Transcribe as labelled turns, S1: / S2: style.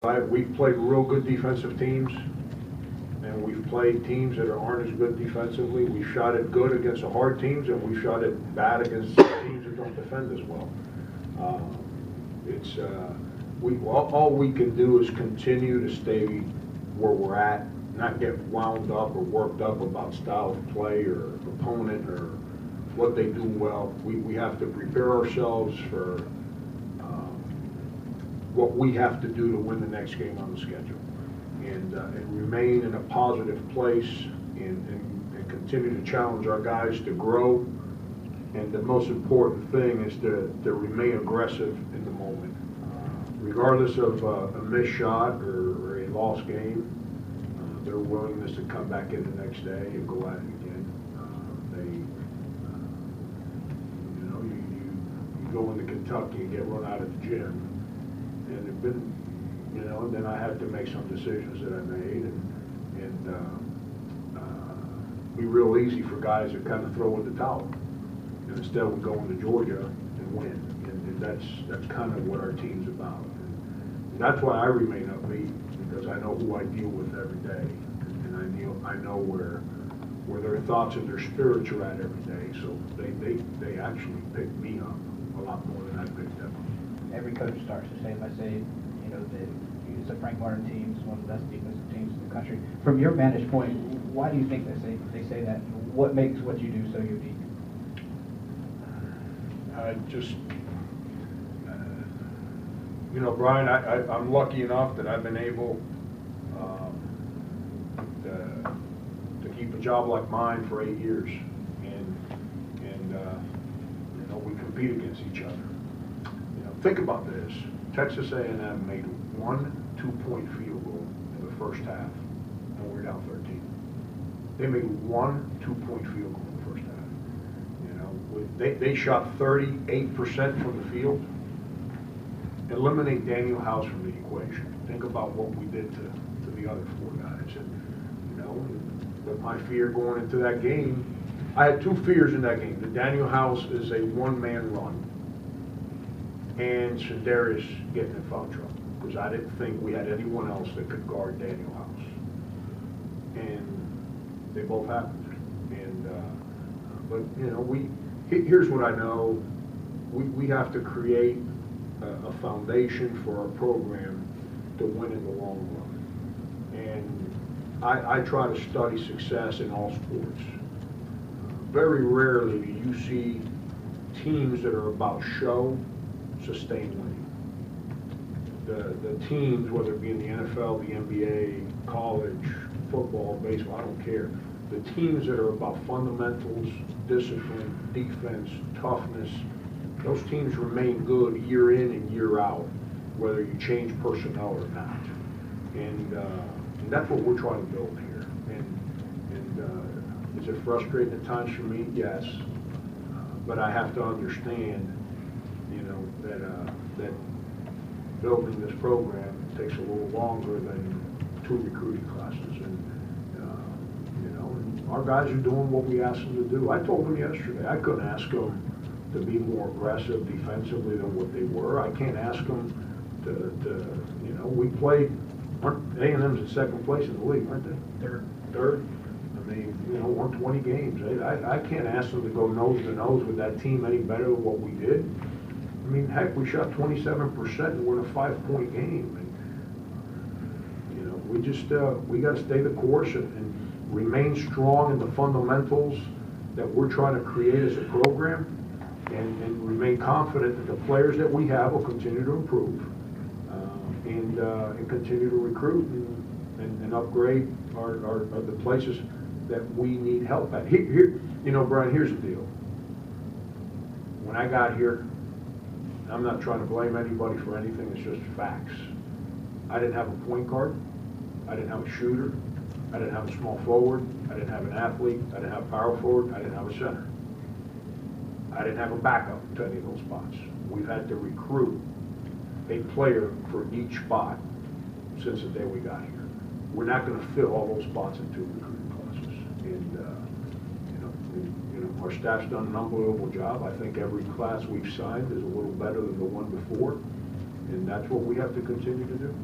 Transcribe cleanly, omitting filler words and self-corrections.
S1: We've played real good defensive teams, and we've played teams that aren't as good defensively. We shot it good against the hard teams, and we shot it bad against teams that don't defend as well. All we can do is continue to stay where we're at, not get wound up or worked up about style of play or opponent or what they do well. We have to prepare ourselves for what we have to do to win the next game on the schedule, and remain in a positive place and continue to challenge our guys to grow. And the most important thing is to remain aggressive in the moment. Regardless of a missed shot or a lost game, their willingness to come back in the next day and go at it again. You go into Kentucky and get run out of the gym. And it been, and then I had to make some decisions that I made, and be real easy for guys that kind of throw in the towel, and instead we go into Georgia and win, and that's kind of what our team's about, and that's why I remain upbeat, because I know who I deal with every day, and I know where their thoughts and their spirits are at every day, so they actually pick me up a lot more than I pick them up.
S2: Every coach starts the same by saying, that it's a Frank Martin team, it's one of the best defensive teams in the country. From your vantage point, why do you think they say that? What makes what you do so unique?
S1: Brian, I'm lucky enough that I've been able to keep a job like mine for 8 years, and we compete against each other. Think about this. Texas A&M made one 2-point field goal in the first half, and we're down 13. They made one 2-point field goal in the first half. They shot 38% from the field. Eliminate Daniel House from the equation. Think about what we did to the other 4 guys. And with my fear going into that game, I had 2 fears in that game. That Daniel House is a one-man run, and Shadarius getting in foul trouble, because I didn't think we had anyone else that could guard Daniel House, and they both happened. And but here's what I know: we have to create a foundation for our program to win in the long run. And I try to study success in all sports. Very rarely do you see teams that are about show sustain winning. The teams, whether it be in the NFL, the NBA, college, football, baseball, I don't care. The teams that are about fundamentals, discipline, defense, toughness, those teams remain good year in and year out, whether you change personnel or not. And that's what we're trying to build here. And is it frustrating at times for me? Yes. But I have to understand that building this program takes a little longer than 2 recruiting classes, and our guys are doing what we asked them to do. I told them yesterday I couldn't ask them to be more aggressive defensively than what they were. I can't ask them to we played. A&M's in second place in the league, aren't they? Third. I mean, 120 games. I can't ask them to go nose to nose with that team any better than what we did. I mean, heck, we shot 27% and we're in a 5-point game. And, we got to stay the course and remain strong in the fundamentals that we're trying to create as a program, and remain confident that the players that we have will continue to improve, and continue to recruit and upgrade the places that we need help at. Here, Brian, here's the deal. When I got here, I'm not trying to blame anybody for anything, it's just facts. I didn't have a point guard, I didn't have a shooter, I didn't have a small forward, I didn't have an athlete, I didn't have a power forward, I didn't have a center. I didn't have a backup to any of those spots. We've had to recruit a player for each spot since the day we got here. We're not going to fill all those spots in 2 recruiting classes. And our staff's done an unbelievable job. I think every class we've signed is a little better than the one before, and that's what we have to continue to do.